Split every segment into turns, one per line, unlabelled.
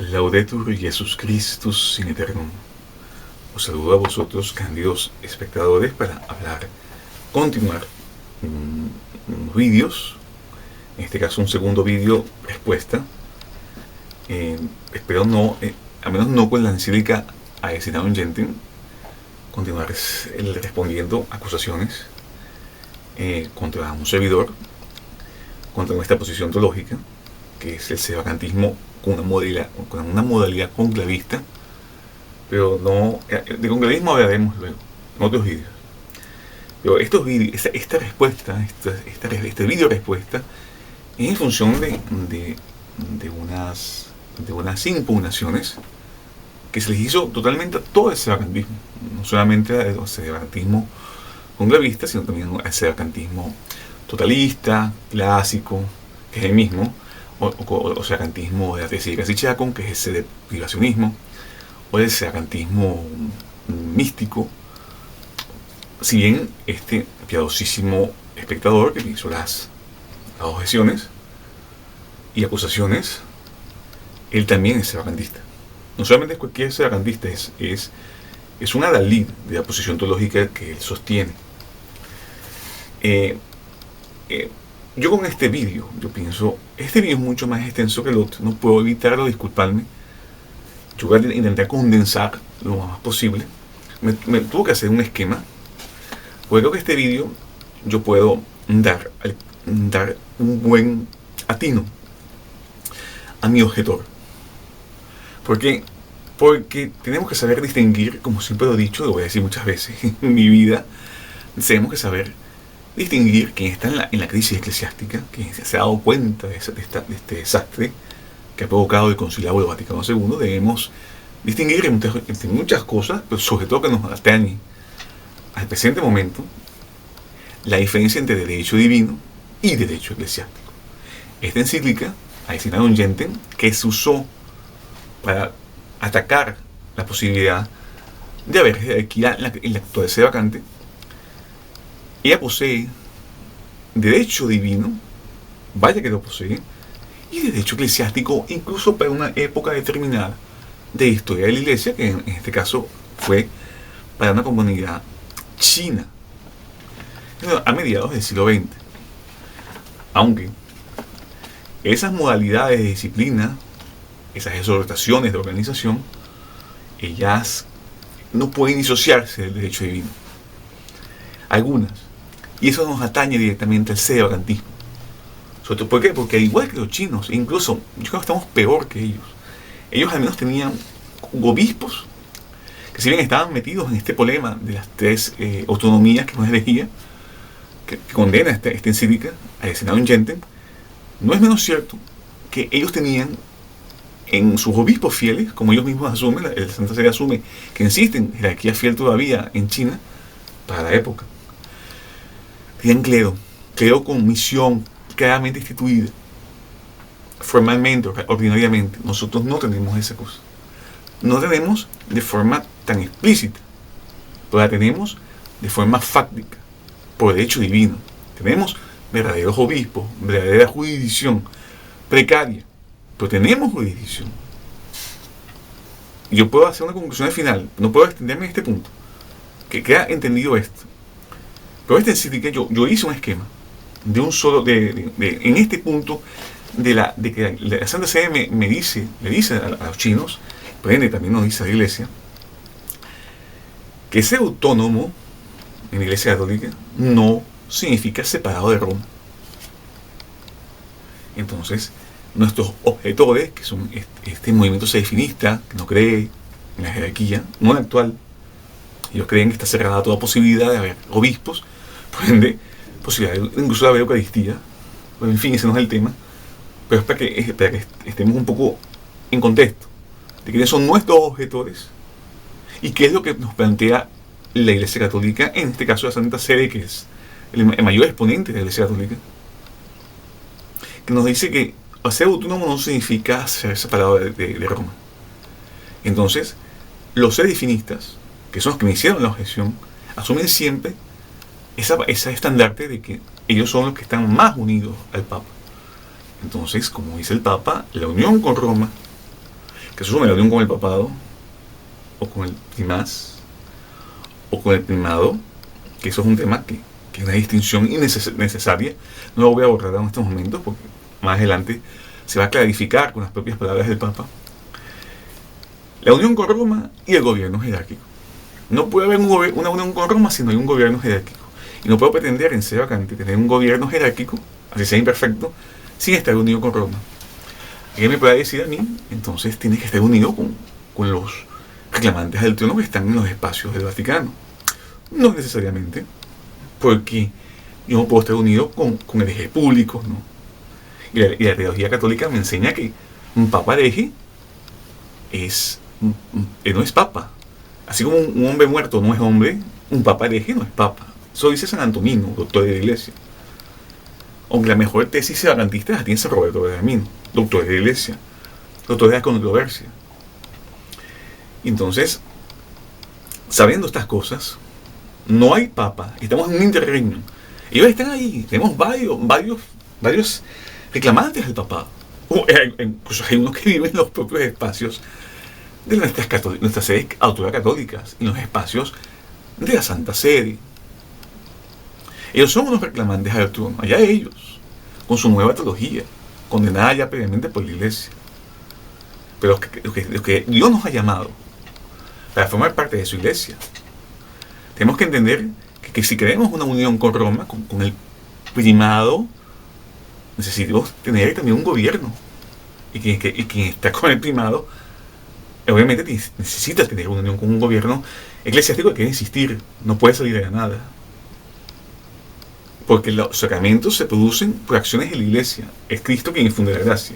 Laudetur Jesus Christus in aeternum. Os saludo a vosotros, cándidos espectadores, para continuar unos vídeos, en este caso un segundo vídeo respuesta. Espero no, al menos no con la encíclica Aecinadum Gentium, continuar respondiendo acusaciones contra un servidor, contra nuestra posición teológica, que es el sevacantismo con una modalidad conclavista, pero no, de conclavismo hablaremos luego, en otros vídeos. Pero estos vídeos, esta respuesta, este vídeo respuesta, es en función de unas impugnaciones que se les hizo totalmente a todo el sevacantismo, no solamente al sevacantismo conclavista, sino también al sevacantismo totalista, clásico, que es el mismo, o sevacantismo de la tesis de Cassichacon, que es ese de privacionismo, o el sevacantismo místico. Si bien este piadosísimo espectador que hizo las objeciones y acusaciones, él también es sevacantista. No solamente es cualquier sevacantista, es un adalid de la posición teológica que él sostiene. Yo con este vídeo, yo pienso, este vídeo es mucho más extenso que el otro, no puedo evitarlo, disculparme. Yo voy a intentar condensar lo más posible. Me tuve que hacer un esquema, porque creo que este vídeo yo puedo dar un buen atino a mi objetor. ¿Por qué? Porque tenemos que saber distinguir, como siempre lo he dicho, lo voy a decir muchas veces en mi vida, tenemos que saber distinguir quien está en la crisis eclesiástica, quien se ha dado cuenta de este desastre que ha provocado el Concilio Vaticano II. Debemos distinguir entre muchas cosas, pero sobre todo que nos atañe al presente momento, la diferencia entre derecho divino y derecho eclesiástico. Esta encíclica, Aecinadum Gentium, que se usó para atacar la posibilidad de haber jerarquía en la actual sede vacante, ella posee derecho divino, vaya que lo posee, y derecho eclesiástico, incluso para una época determinada de historia de la Iglesia, que en este caso fue para una comunidad china, a mediados del siglo XX. Aunque esas modalidades de disciplina, esas exhortaciones de organización, ellas no pueden disociarse del derecho divino. Algunas. Y eso nos atañe directamente al sevacantismo. ¿Por qué? Porque igual que los chinos, incluso yo creo que estamos peor que ellos. Ellos al menos tenían obispos que, si bien estaban metidos en este problema de las tres autonomías que nos elegía, que condena esta encíclica, Aecinadum Gentium, no es menos cierto que ellos tenían en sus obispos fieles, como ellos mismos asumen, la Santa Sede asume que existen jerarquía fiel todavía en China para la época. Tenían clero con misión claramente instituida, formalmente, ordinariamente. Nosotros no tenemos esa cosa. No tenemos de forma tan explícita, pero la tenemos de forma fáctica, por derecho divino. Tenemos verdaderos obispos, verdadera jurisdicción, precaria, pero tenemos jurisdicción. Y yo puedo hacer una conclusión al final, no puedo extenderme en este punto, que queda entendido esto. Pero esta encíclica, yo hice un esquema de un solo, en este punto, de que la Santa Sede le dice a los chinos, por ende también nos dice a la Iglesia, que ser autónomo en la Iglesia Católica no significa separado de Roma. Entonces, nuestros objetores, que son este movimiento sedefinista, que no cree en la jerarquía, no en la actual, ellos creen que está cerrada toda posibilidad de haber obispos, por ende, posibilidad incluso de haber Eucaristía. Bueno, en fin, ese no es el tema, pero es para que estemos un poco en contexto de quiénes son nuestros objetores y qué es lo que nos plantea la Iglesia Católica, en este caso la Santa Sede, que es el mayor exponente de la Iglesia Católica, que nos dice que ser autónomo no significa ser separado de Roma. Entonces, los sedefinistas, que son los que me hicieron la objeción, asumen siempre esa estandarte de que ellos son los que están más unidos al Papa. Entonces, como dice el Papa, la unión con Roma, que se asume la unión con el papado, o con el primaz, o con el primado, que eso es un tema que es una distinción innecesaria. No lo voy a abordar en estos momentos porque más adelante se va a clarificar con las propias palabras del Papa. La unión con Roma y el gobierno jerárquico. No puede haber una unión con Roma si no hay un gobierno jerárquico. Y no puedo pretender en ser vacante tener un gobierno jerárquico, así sea imperfecto, sin estar unido con Roma. ¿Alguien me puede decir a mí? Entonces tiene que estar unido con los reclamantes del trono que están en los espacios del Vaticano. No necesariamente, porque yo no puedo estar unido con herejes públicos, ¿no? Y la teología católica me enseña que un papa hereje no es papa. Así como un hombre muerto no es hombre, un papa hereje no es papa. Eso dice San Antonino, doctor de la Iglesia. Aunque la mejor tesis vacantista la tiene San Roberto Bellarmino, doctor de la Iglesia, doctor de la controversia. Entonces, sabiendo estas cosas, no hay papa, estamos en un interregnum. Ellos están ahí, tenemos varios reclamantes del papado. Incluso hay unos que viven en los propios espacios de nuestras sedes autoridades católicas, en los espacios de la Santa Sede. Ellos son unos reclamantes al trono, allá ellos, con su nueva teología, condenada ya previamente por la Iglesia. Pero los que Dios nos ha llamado para formar parte de su Iglesia, tenemos que entender que si queremos una unión con Roma, con el primado, necesitamos tener también un gobierno. Y quien está con el primado, obviamente necesita tener una unión con un gobierno eclesiástico que quiere insistir, no puede salir de la nada. Porque los sacramentos se producen por acciones de la Iglesia. Es Cristo quien infunde la gracia.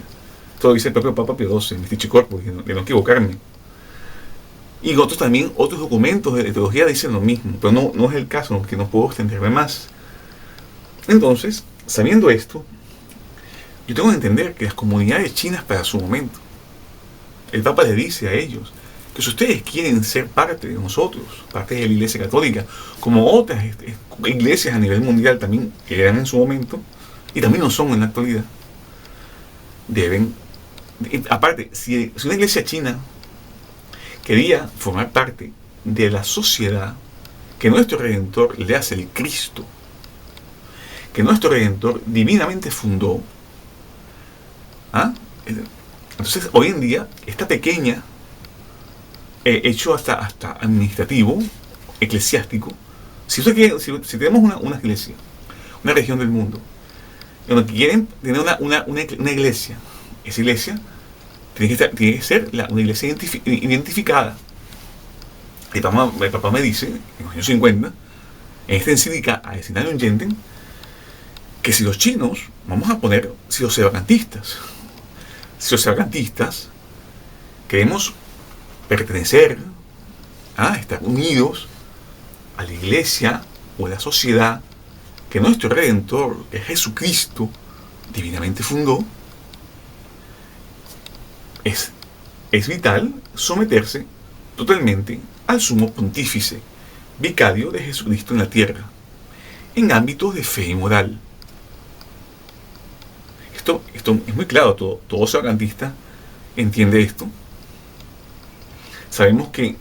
Esto lo dice el propio Papa Pío XII, Mystici Corpus, de no equivocarme. Y otros documentos de teología dicen lo mismo, pero no es el caso, que no puedo extenderme más. Entonces, sabiendo esto, yo tengo que entender que las comunidades chinas para su momento, el Papa le dice a ellos que si ustedes quieren ser parte de nosotros, parte de la Iglesia Católica, como otras iglesias a nivel mundial también que eran en su momento, y también lo son en la actualidad, aparte, si una iglesia china quería formar parte de la sociedad que nuestro Redentor le hace el Cristo, que nuestro Redentor divinamente fundó, entonces hoy en día esta pequeña hecho hasta administrativo, eclesiástico, si tenemos una iglesia, una región del mundo, donde quieren tener una iglesia, esa iglesia tiene que ser una iglesia identificada. El Papa me dice, en los años 50, en esta encíclica a Destinarium Gentium, que si los chinos, si los sevacantistas queremos pertenecer, estar unidos a la iglesia o a la sociedad que nuestro Redentor, que Jesucristo, divinamente fundó, es vital someterse totalmente al sumo pontífice, vicario de Jesucristo en la tierra, en ámbitos de fe y moral. Esto es muy claro, todo sevacantista entiende esto. Sabemos que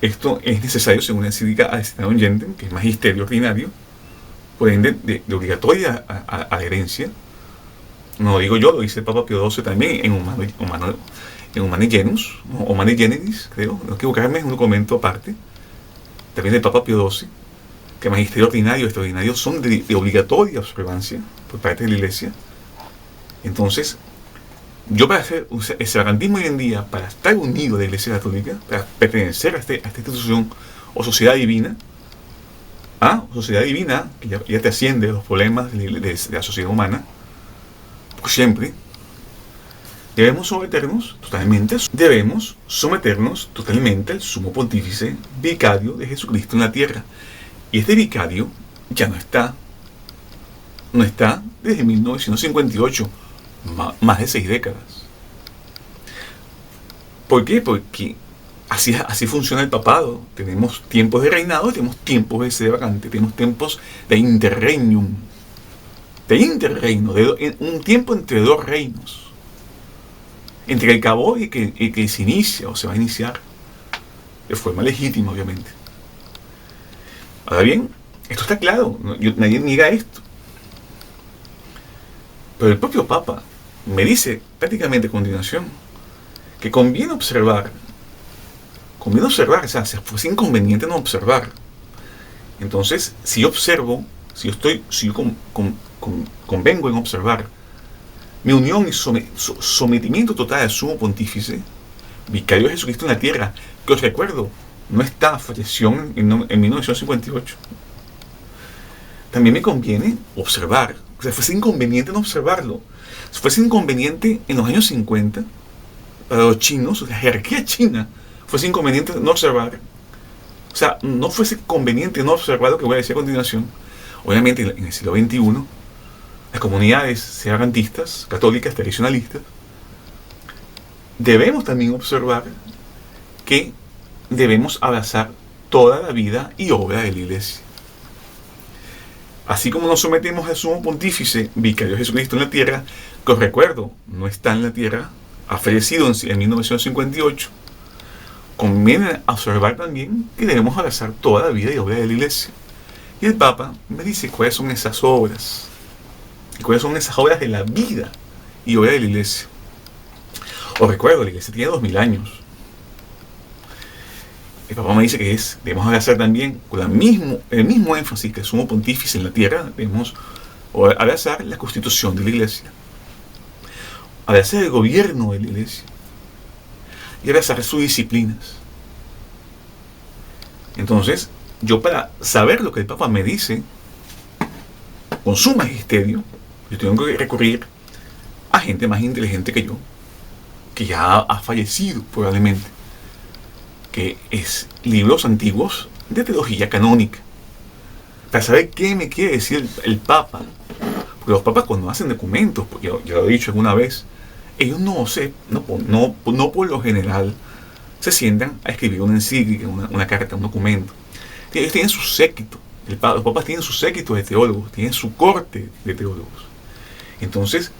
esto es necesario según la encíclica a Destinarium Gentium, que es magisterio ordinario, por ende de obligatoria a la herencia. No lo digo yo, lo dice el Papa Pío XII también en Humani Genus, o Humani Generis, creo, no equivocarme, es un documento aparte, también del Papa Pío XII, que magisterio ordinario y extraordinario son de obligatoria observancia por parte de la Iglesia. Entonces, yo para hacer el sevacantismo hoy en día, para estar unido a la Iglesia Católica, para pertenecer a esta institución o sociedad divina, que ya te asciende de los problemas de la sociedad humana, por siempre, debemos someternos totalmente al sumo pontífice vicario de Jesucristo en la tierra. Y este vicario ya no está desde 1958, más de 6 décadas. ¿Por qué? Porque así funciona el papado. Tenemos tiempos de reinado, tenemos tiempos de sede vacante, tenemos tiempos de interregnum, un tiempo entre dos reinos. entre el cabo y que se inicia o se va a iniciar de forma legítima, obviamente. Ahora bien, esto está claro, nadie niega esto. Pero el propio Papa me dice prácticamente a continuación que conviene observar, o sea, si fuese inconveniente no observar. Entonces, si yo observo, si yo convengo en observar mi unión y sometimiento total al sumo pontífice, vicario de Jesucristo en la tierra, que os recuerdo, no está, falleció en 1958. También me conviene observar, o sea, fuese inconveniente no observarlo. Si fuese inconveniente en los años 50, para los chinos, la jerarquía china, fuese inconveniente no observar, o sea, no fuese conveniente no observar lo que voy a decir a continuación. Obviamente en el siglo XXI, las comunidades separantistas, católicas, tradicionalistas, debemos también observar que debemos abrazar toda la vida y obra de la Iglesia. Así como nos sometemos al sumo pontífice, vicario de Jesucristo en la tierra, que os recuerdo, no está en la tierra, ha fallecido en 1958, conviene observar también que debemos abrazar toda la vida y obra de la Iglesia. Y el Papa me dice cuáles son esas obras, y cuáles son esas obras de la vida y obra de la Iglesia. Os recuerdo, la Iglesia tiene 2000 años. El Papa me dice que debemos abrazar también con el mismo énfasis que el sumo pontífice en la tierra, debemos abrazar la constitución de la Iglesia, abrazar el gobierno de la Iglesia y abrazar sus disciplinas. Entonces, yo para saber lo que el Papa me dice, con su magisterio, yo tengo que recurrir a gente más inteligente que yo, que ya ha fallecido probablemente, que es libros antiguos de teología canónica, para saber qué me quiere decir el Papa. Porque los papas cuando hacen documentos, porque yo lo he dicho alguna vez, ellos no por lo general se sientan a escribir una encíclica, una carta, un documento. Ellos tienen su séquito, los papas tienen su séquito de teólogos, tienen su corte de teólogos. Entonces,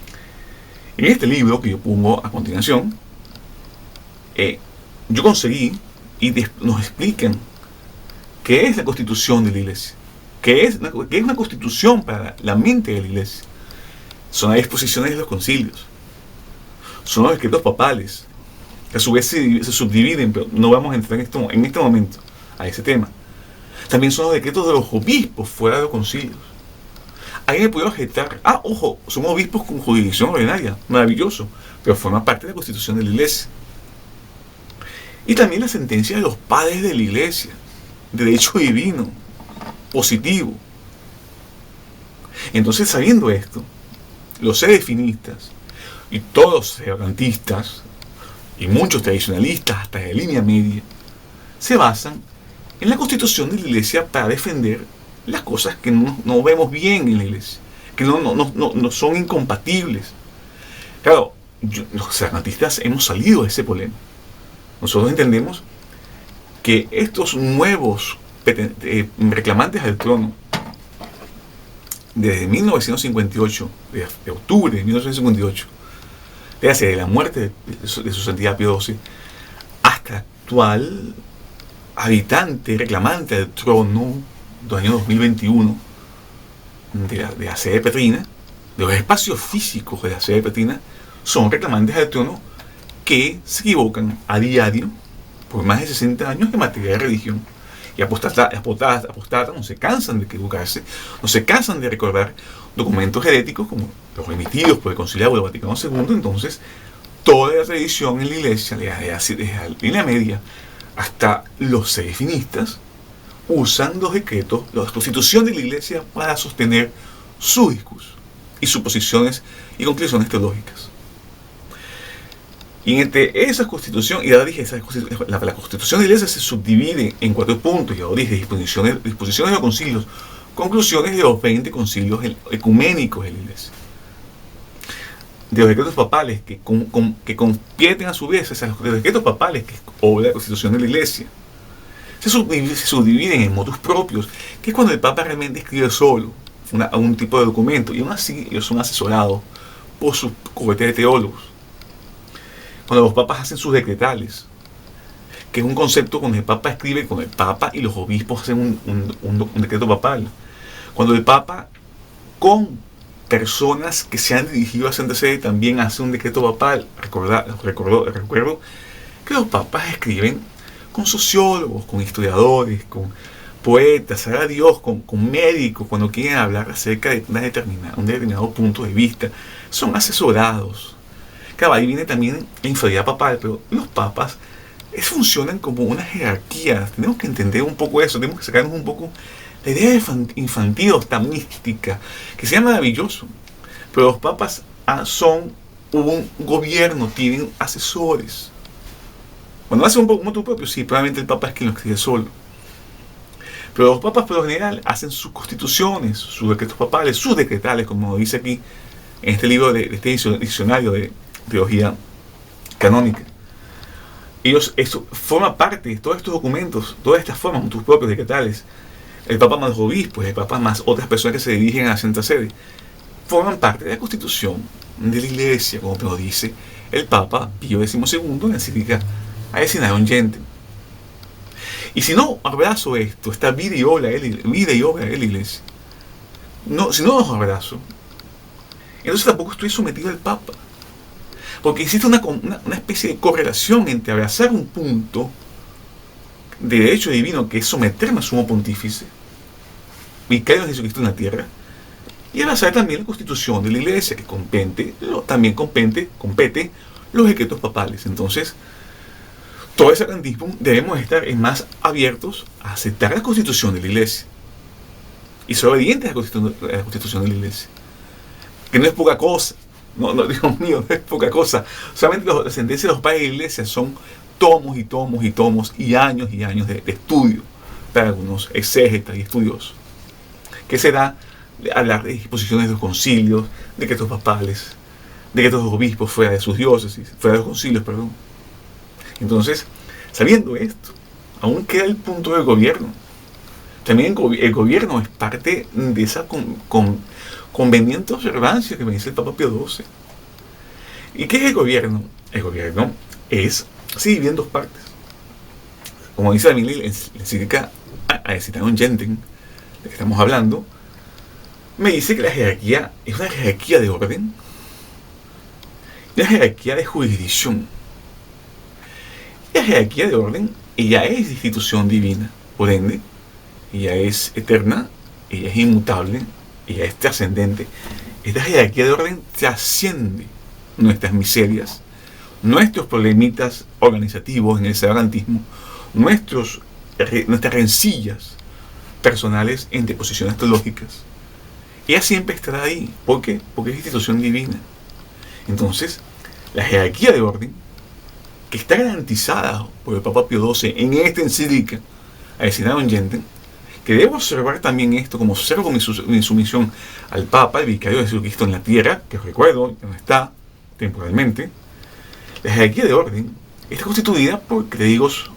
en este libro que yo pongo a continuación, yo conseguí y nos explican qué es la constitución de la Iglesia, qué es una constitución para la mente de la Iglesia. Son las disposiciones de los concilios, son los decretos papales, que a su vez se subdividen, pero no vamos a entrar en este momento a ese tema. También son los decretos de los obispos fuera de los concilios. Alguien me puede objetar, ojo, somos obispos con jurisdicción ordinaria, maravilloso, pero forma parte de la constitución de la Iglesia. Y también la sentencia de los padres de la Iglesia, de derecho divino, positivo. Entonces, sabiendo esto, los sedefinistas y todos los separantistas y muchos tradicionalistas hasta de línea media se basan en la constitución de la Iglesia para defender las cosas que no vemos bien en la Iglesia, que no son incompatibles. Claro, los separantistas hemos salido de ese problema. Nosotros entendemos que estos nuevos reclamantes al trono, desde 1958, de octubre de 1958, de la muerte de su santidad Pío XII, hasta actual habitante, reclamante del trono del año 2021 de la sede petrina, de los espacios físicos de la sede petrina, son reclamantes del trono que se equivocan a diario por más de 60 años en materia de religión. Y apostatas no se cansan de equivocarse, no se cansan de recordar documentos heréticos como los remitidos por el Concilio del Vaticano II. Entonces, toda la tradición en la Iglesia, desde la línea media hasta los sedefinistas, usan los decretos, la constitución de la Iglesia para sostener su discurso y sus posiciones y conclusiones teológicas. Y entre esas constituciones, y ya dije, la constitución de la Iglesia se subdivide en 4 puntos, ya dije, disposiciones de los concilios, conclusiones de los 20 concilios ecuménicos de la Iglesia. De los decretos papales que compiten a su vez, los decretos papales que obra la constitución de la Iglesia, se subdividen en motus propios, que es cuando el Papa realmente escribe solo un tipo de documento, y aún así ellos son asesorados por su corte de teólogos. cuando los papas hacen sus decretales, que es un concepto cuando el papa escribe, con el papa y los obispos hacen un decreto papal. Cuando el papa con personas que se han dirigido a Santa Sede también hace un decreto papal. Recuerdo que los papas escriben con sociólogos, con historiadores, con poetas, a Dios, con médicos, cuando quieren hablar acerca de un determinado punto de vista. Son asesorados. Claro, ahí viene también la infalibilidad papal, pero los papas funcionan como una jerarquía. Tenemos que entender un poco eso, tenemos que sacarnos un poco la idea infantil o esta mística, que sea maravilloso. Pero los papas son un gobierno, tienen asesores. Cuando hace un poco motu propio, sí, probablemente el papa es quien lo escribe solo. Pero los papas por lo general hacen sus constituciones, sus decretos papales, sus decretales, como dice aquí en este libro de este diccionario de teología canónica. Eso forma parte de todos estos documentos, todas estas formas, tus propios decretales. El Papa más los obispos, el Papa más otras personas que se dirigen a la Santa Sede, forman parte de la Constitución de la Iglesia, como lo dice el Papa Pío XII en la encíclica Aecinarium Gentium. Y si no abrazo esta vida y obra de la Iglesia, si no los abrazo, entonces tampoco estoy sometido al Papa. Porque existe una especie de correlación entre abrazar un punto de derecho divino, que es someterme al sumo pontífice, vicario de Jesucristo en la tierra, y abrazar también la constitución de la Iglesia, que también compete los decretos papales. Entonces, todo ese sacramento debemos estar más abiertos a aceptar la constitución de la Iglesia y ser obedientes a la constitución de la Iglesia, que no es poca cosa. No, Dios mío, no es poca cosa. Solamente las sentencias de los padres de la Iglesia son tomos y tomos y tomos y años de estudio para algunos exégetas y estudiosos, que se da hablar de disposiciones de los concilios, decretos papales, decretos de los obispos fuera de sus diócesis, fuera de los concilios, perdón. Entonces, sabiendo esto, aún queda el punto del gobierno. También el gobierno es parte de esa conveniente observancia que me dice el Papa Pío XII. ¿Y qué es el gobierno? El gobierno se divide en dos partes. Como dice también la encíclica Aecinarium Gentium, de que estamos hablando, me dice que la jerarquía es una jerarquía de orden y una jerarquía de jurisdicción. La jerarquía de orden, ella es institución divina, por ende, ella es eterna, ella es inmutable, ella es trascendente. Esta jerarquía de orden trasciende nuestras miserias, nuestros problemitas organizativos en el sevagantismo, nuestras rencillas personales entre posiciones teológicas. Ella siempre estará ahí. ¿Por qué? Porque es institución divina. Entonces, la jerarquía de orden, que está garantizada por el Papa Pío XII en esta encíclica Aecinarium Gentium, que debo observar también esto como observo mi sumisión al Papa, el vicario de Jesucristo en la tierra, que recuerdo, ya no está temporalmente. La jerarquía de orden está constituida por clérigos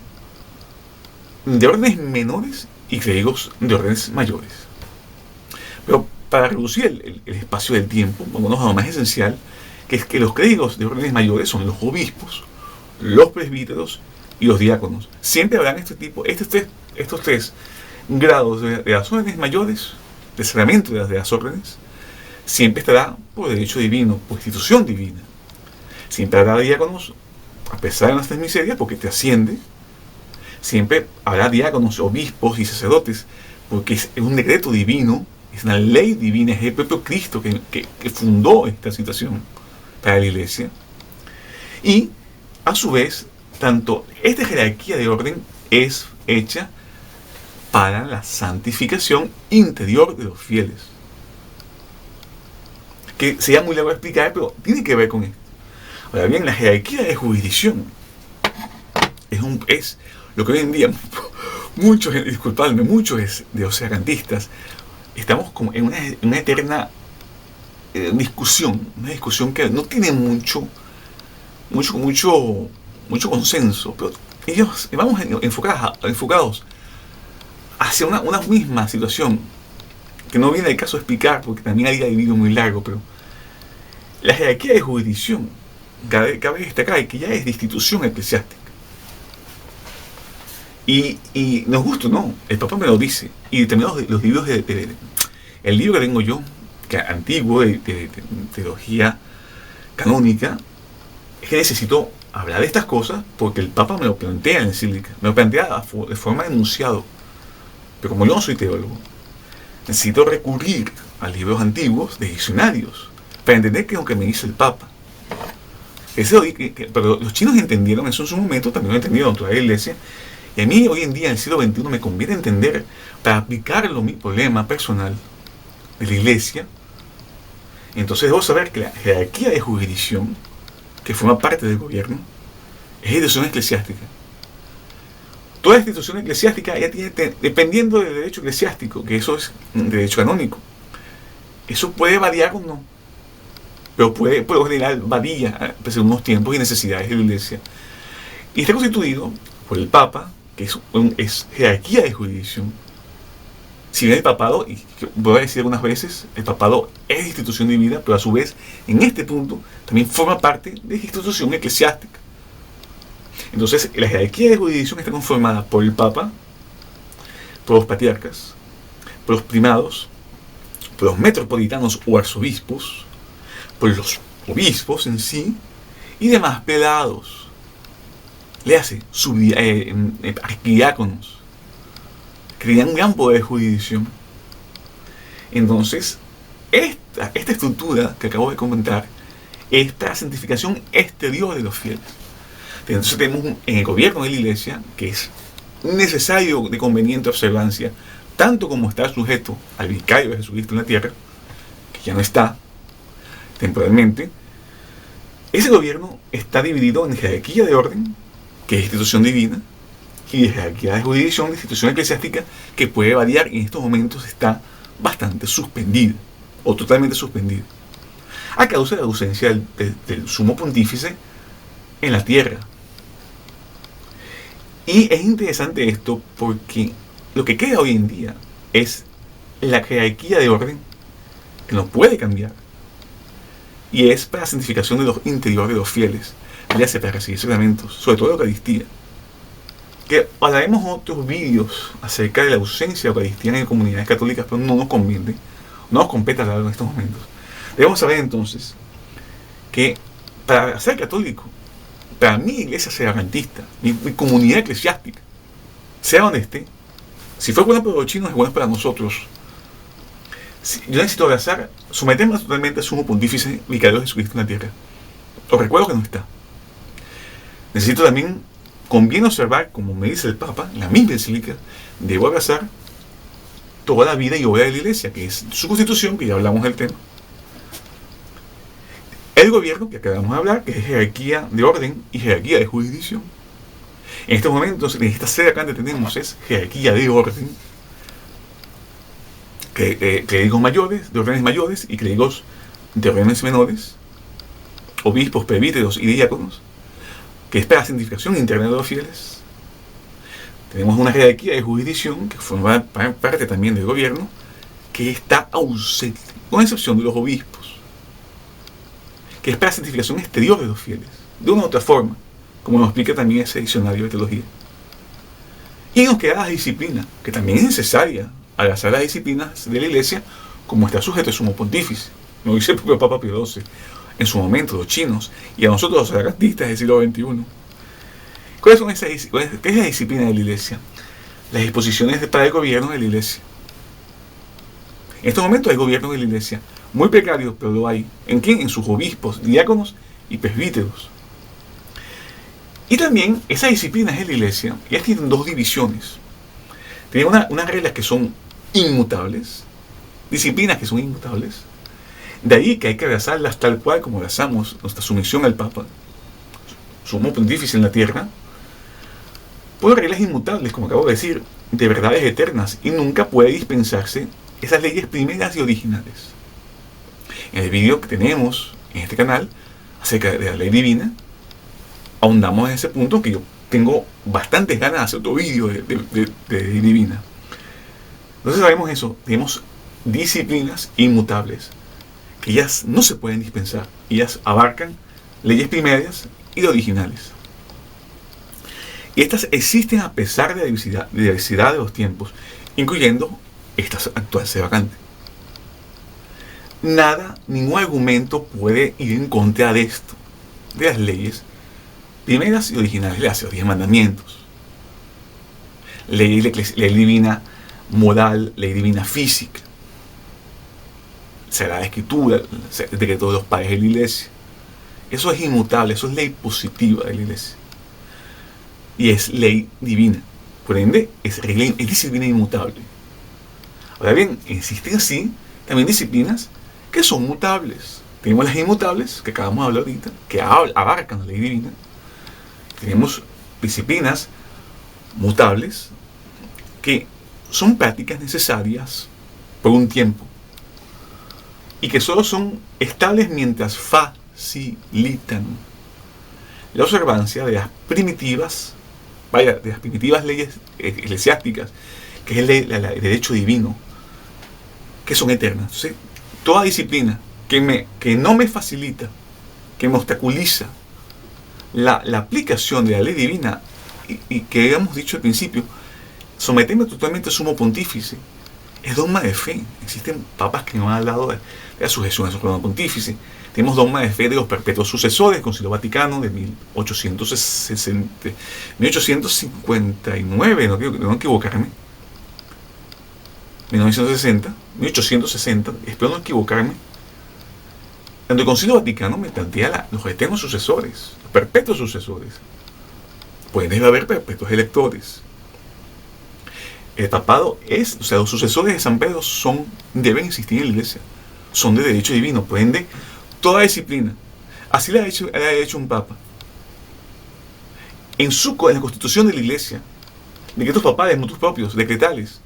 de órdenes menores y clérigos de órdenes mayores. Pero para reducir el espacio del tiempo, vámonos a lo más esencial, que es que los clérigos de órdenes mayores son los obispos, los presbíteros y los diáconos. Siempre habrán estos tres grados de las órdenes mayores, de sacramento de las órdenes. Siempre estará por derecho divino, por institución divina. Siempre habrá diáconos, a pesar de nuestras miserias, porque te asciende. Siempre habrá diáconos, obispos y sacerdotes, porque es un decreto divino, es una ley divina, es el propio Cristo que fundó esta situación para la Iglesia. Y, a su vez, tanto esta jerarquía de orden es hecha para la santificación interior de los fieles. Que sería muy largo explicar, pero tiene que ver con esto. Ahora bien, la jerarquía de jurisdicción es lo que hoy en día muchos de los sacramentistas estamos como en una eterna discusión, una discusión que no tiene mucho consenso, pero ellos vamos enfocados hacia una misma situación, que no viene el caso de explicar, porque también hay vídeo muy largo, pero la jerarquía de jurisdicción cabe destacar que ya es de institución eclesiástica. Y nos gusta, ¿no? El Papa me lo dice. Y también los libros el libro que tengo yo, que antiguo, de teología canónica, es que necesito hablar de estas cosas porque el Papa me lo plantea en la encíclica, me lo plantea de forma de enunciado. Pero como yo no soy teólogo, necesito recurrir a libros antiguos de diccionarios para entender qué es lo que me dice el Papa. Pero los chinos entendieron eso en su momento, también lo entendieron toda la iglesia. Y a mí hoy en día, en el siglo XXI, me conviene entender, para aplicarlo a mi problema personal de la iglesia. Entonces debo saber que la jerarquía de jurisdicción, que forma parte del gobierno, es institución eclesiástica. Toda institución eclesiástica ya tiene, dependiendo del derecho eclesiástico, que eso es un derecho canónico, eso puede variar o no, pero puede, por lo general, varía según unos tiempos y necesidades de la iglesia. Y está constituido por el Papa, que es jerarquía de jurisdicción. Si bien el papado, y voy a decir algunas veces, el papado es institución divina, pero a su vez, en este punto, también forma parte de la institución eclesiástica. Entonces, la jerarquía de jurisdicción está conformada por el Papa, por los patriarcas, por los primados, por los metropolitanos o arzobispos, por los obispos en sí, y demás prelados. Le hace arquidiáconos, que tenían un gran poder de jurisdicción. Entonces, esta estructura que acabo de comentar es para la santificación exterior de los fieles. Entonces tenemos en el gobierno de la iglesia, que es necesario de conveniente observancia, tanto como está sujeto al vicario de Jesucristo en la tierra, que ya no está temporalmente. Ese gobierno está dividido en jerarquía de orden, que es institución divina, y de jerarquía de jurisdicción, de institución eclesiástica, que puede variar y en estos momentos está bastante suspendida, o totalmente suspendida, a causa de la ausencia del sumo pontífice en la tierra. Y es interesante esto porque lo que queda hoy en día es la jerarquía de orden, que no puede cambiar, y es para la santificación de los interiores de los fieles, ya sea para recibir sacramentos, sobre todo la Eucaristía. Que hablaremos otros vídeos acerca de la ausencia de Eucaristía en comunidades católicas, pero no nos conviene, no nos compete hablar en estos momentos. Debemos saber entonces que para ser católico, para mi iglesia sacramentista, mi comunidad eclesiástica, sea donde esté, si fue bueno para los chinos, es bueno para nosotros. Yo necesito abrazar, someterme totalmente al sumo pontífice vicario de Jesucristo en la tierra. Os recuerdo que no está. Necesito también, conviene observar, como me dice el Papa, en la misma encíclica, debo abrazar toda la vida y obra de la iglesia, que es su constitución, que ya hablamos del tema. El gobierno, que acabamos de hablar, que es jerarquía de orden y jerarquía de jurisdicción. En estos momentos, en esta sede acá que tenemos es jerarquía de orden, clérigos mayores, de órdenes mayores y clérigos de órdenes menores, obispos, presbíteros y diáconos, que es para la santificación interna de los fieles. Tenemos una jerarquía de jurisdicción que forma parte también del gobierno, que está ausente, con excepción de los obispos, que es para la santificación exterior de los fieles, de una u otra forma, como nos explica también ese diccionario de teología. Y nos queda la disciplina, que también es necesaria abrazar las disciplinas de la iglesia, como está sujeto al sumo pontífice. Lo dice el propio Papa Pío XII, en su momento, los chinos, y a nosotros los sacramentistas del siglo XXI. ¿Qué es la disciplina de la iglesia? Las disposiciones para el gobierno de la iglesia. En estos momentos hay gobierno de la iglesia, muy precario, pero lo hay. ¿En quién? En sus obispos, diáconos y presbíteros. Y también esas disciplinas de la iglesia, ellas tienen dos divisiones. Tienen unas reglas que son inmutables, disciplinas que son inmutables. De ahí que hay que abrazarlas tal cual como abrazamos nuestra sumisión al Papa, sumo pontífice en la tierra, por reglas inmutables, como acabo de decir, de verdades eternas, y nunca puede dispensarse esas leyes primeras y originales. En el vídeo que tenemos en este canal acerca de la ley divina, ahondamos en ese punto, que yo tengo bastantes ganas de hacer otro vídeo de ley divina. Entonces sabemos eso, tenemos disciplinas inmutables, que ellas no se pueden dispensar, ellas abarcan leyes primarias y de originales. Y estas existen a pesar de la diversidad de los tiempos, incluyendo estas actuales vacantes. Nada, ningún argumento puede ir en contra de esto, de las leyes primeras y originales, los 10 mandamientos. Ley divina moral, ley divina física, Sagrada Escritura, el decreto de los padres de la Iglesia. Eso es inmutable, eso es ley positiva de la Iglesia. Y es ley divina. Por ende, es disciplina inmutable. Ahora bien, existen sí también disciplinas que son mutables. Tenemos las inmutables, que acabamos de hablar ahorita, que abarcan la ley divina. Tenemos disciplinas mutables que son prácticas necesarias por un tiempo y que solo son estables mientras facilitan la observancia de las primitivas leyes eclesiásticas, que es el derecho divino, que son eternas. Entonces, toda disciplina que no me facilita, que me obstaculiza la aplicación de la ley divina y que habíamos dicho al principio, someterme totalmente al sumo pontífice, es dogma de fe. Existen papas que nos han hablado de la sujeción a su pontífice. Tenemos dogma de fe de los perpetuos sucesores, el Concilio Vaticano de 1859, no quiero equivocarme, 1860, espero no equivocarme, donde el Concilio Vaticano me plantea los eternos sucesores, los perpetuos sucesores. Pues debe haber perpetuos electores. El papado los sucesores de San Pedro deben existir en la Iglesia, son de derecho divino, por ende, toda disciplina, así la ha hecho un papa. En la constitución de la Iglesia, decretos papales, motus propios, decretales,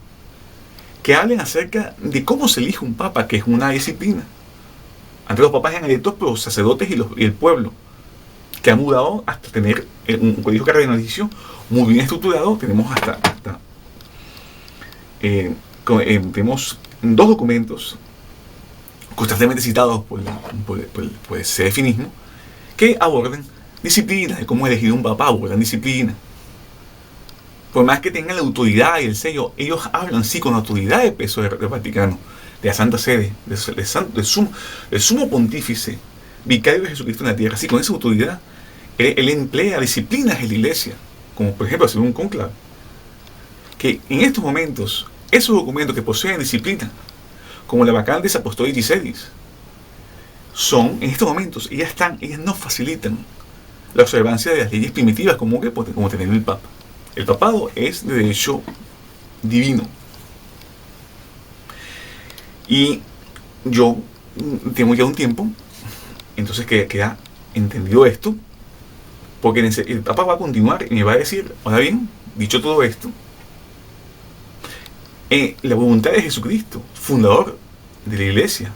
que hablen acerca de cómo se elige un papa, que es una disciplina. Antes los papas eran electos por los sacerdotes y el pueblo, que ha mudado hasta tener un colegio cardenalicio muy bien estructurado. Tenemos tenemos 2 documentos constantemente citados por el sedefinismo que abordan disciplina, de cómo elegir un papa, abordan disciplina. Por más que tengan la autoridad y el sello, ellos hablan sí con la autoridad de peso del Vaticano, de la Santa Sede, del sumo pontífice, vicario de Jesucristo en la tierra. Sí, con esa autoridad, él emplea disciplinas de la Iglesia, como por ejemplo hacer un conclave, que en estos momentos, esos documentos que poseen disciplina, como la Vacantes Apostolicis Sedis, en estos momentos, ellas no facilitan la observancia de las leyes primitivas como tener el Papa. El papado es de derecho divino. Y yo tengo ya un tiempo, entonces que queda entendido esto, porque el Papa va a continuar y me va a decir, ahora bien, dicho todo esto, la voluntad de Jesucristo, fundador de la Iglesia,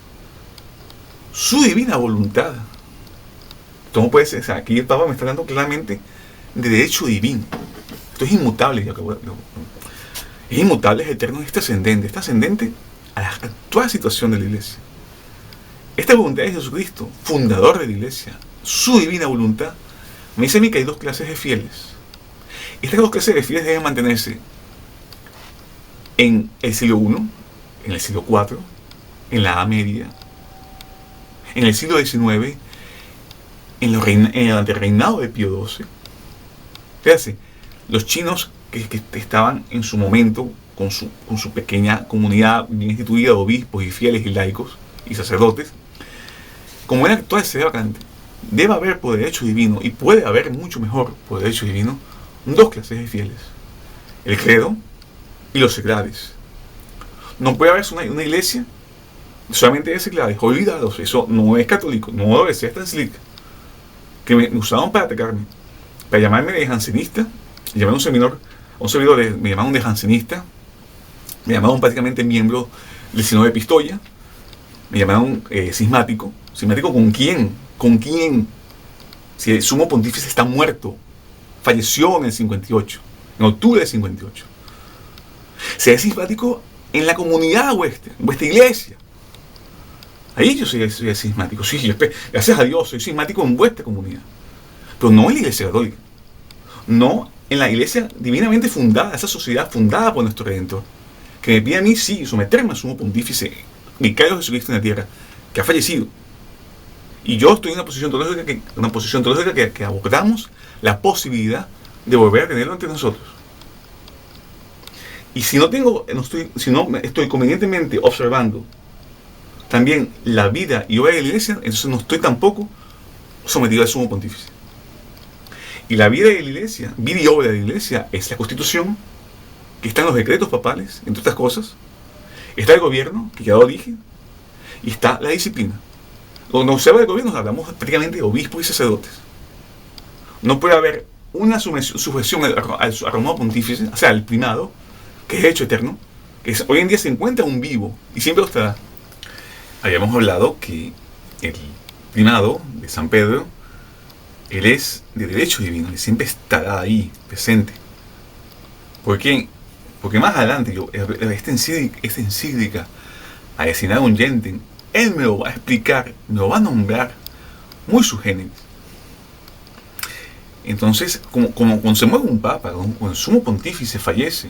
su divina voluntad. ¿Cómo puede ser? O sea, aquí el Papa me está hablando claramente de derecho divino. Esto es inmutable. Es inmutable, es eterno, es trascendente a la actual situación de la Iglesia. Esta voluntad de Jesucristo, fundador de la Iglesia, su divina voluntad, me dice a mí que hay 2 clases de fieles. Estas 2 clases de fieles deben mantenerse en el siglo I, en el siglo IV, en la Edad Media, en el siglo XIX, en el reinado de Pío XII. Fíjense, los chinos que estaban en su momento con su pequeña comunidad bien instituida de obispos y fieles y laicos y sacerdotes, como era actual sede vacante, debe haber por derecho divino, y puede haber mucho mejor por derecho divino, 2 clases de fieles: el credo y los seglares. No puede haber una iglesia solamente de seglares, olvidados. Eso no es católico, no debe ser tan slick, que me usaban para atacarme, para llamarme de jansenista, llamaron un servidor me llamaron de jansenista, me llamaron prácticamente miembro del Sínodo de Pistoia, me llamaron cismático. ¿Cismático con quién? ¿Con quién? Si el sumo pontífice está muerto, falleció en el 58, en octubre del 58. Ser cismático en la comunidad vuestra iglesia. Ahí yo soy cismático. Sí, gracias a Dios, soy cismático en vuestra comunidad. Pero no en la Iglesia Católica. No en la Iglesia divinamente fundada, esa sociedad fundada por nuestro Redentor. Que me pide a mí, sí, someterme al sumo pontífice, vicario de Jesucristo en la tierra, que ha fallecido. Y yo estoy en una posición teológica que abordamos la posibilidad de volver a tenerlo entre nosotros. Y si no estoy convenientemente observando también la vida y obra de la Iglesia, entonces no estoy tampoco sometido al sumo pontífice. Y la vida de la Iglesia, vida y obra de la Iglesia, es la Constitución, que está en los decretos papales, entre otras cosas. Está el gobierno, que ya lo dije, y está la disciplina. Cuando se habla de gobierno, hablamos prácticamente de obispos y sacerdotes. No puede haber una sujeción al Romano Pontífice, o sea, al primado, que es hecho eterno, que hoy en día se encuentra un vivo, y siempre lo estará. Habíamos hablado que el primado de San Pedro, él es de derecho divino, él siempre estará ahí, presente. ¿Por qué? Porque más adelante, esta encíclica, Aecinagum Gentium, él me lo va a explicar, me lo va a nombrar muy subgéneris. Entonces, como cuando se mueve un papa, cuando el sumo pontífice fallece,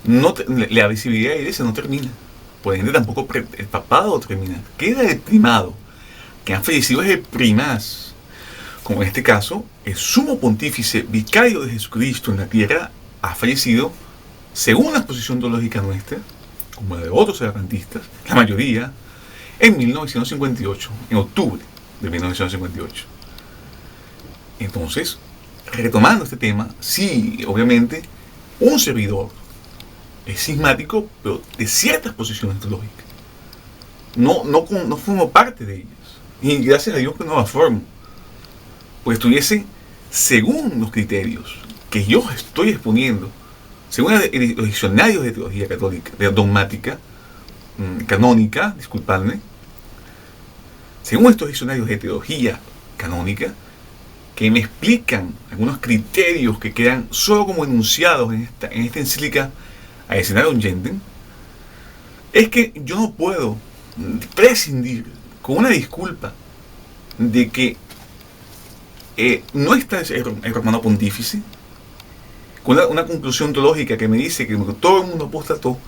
la visibilidad de la iglesia no termina. Por ende, tampoco el papado termina. Queda el primado. Que han fallecido es el primaz. Como en este caso, el sumo pontífice, vicario de Jesucristo en la tierra, ha fallecido, según la exposición teológica nuestra, como la de otros adventistas, la mayoría, en 1958, en octubre de 1958. Entonces, retomando este tema, sí, obviamente, un servidor es cismático, pero de ciertas posiciones teológicas. No formo parte de ellas. Y gracias a Dios que no la formo. Pues estuviese según los criterios que yo estoy exponiendo, según los diccionarios de teología católica, de dogmática, canónica, disculpadme, según estos diccionarios de teología canónica, que me explican algunos criterios que quedan solo como enunciados en esta encíclica Aecinagum Gentium, es que yo no puedo prescindir con una disculpa de que no está el Romano Pontífice, con una conclusión teológica que me dice que todo el mundo apostató,